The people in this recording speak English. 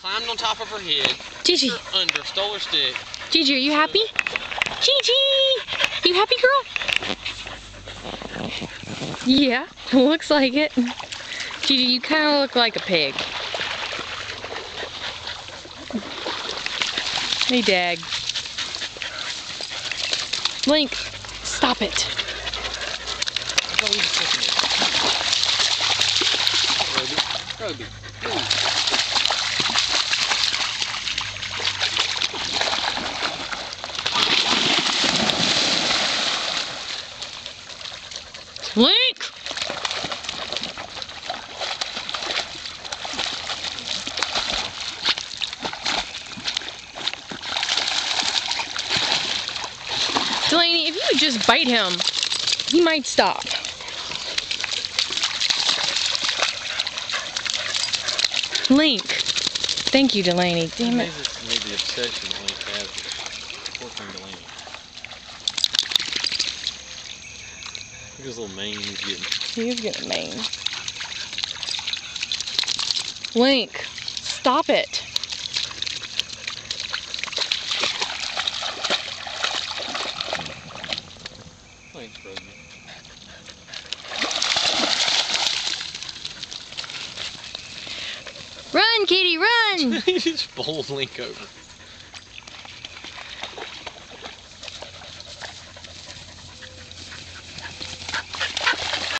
climbed on top of her head. Gigi. Under, stole her stick. Gigi, are you happy? Gigi! You happy, girl? Yeah, looks like it. Gigi, you kind of look like a pig. Hey, Dag. Link, stop it. Roby, please. Link! Delaney, if you would just bite him, he might stop. Link. Thank you, Delaney. Damn it. Maybe the obsession Link has with working Delaney. Look at his little mane he's getting. He is getting mane. Link, stop it. Thanks, Roby. Run, kitty, run! He just bowled Link over.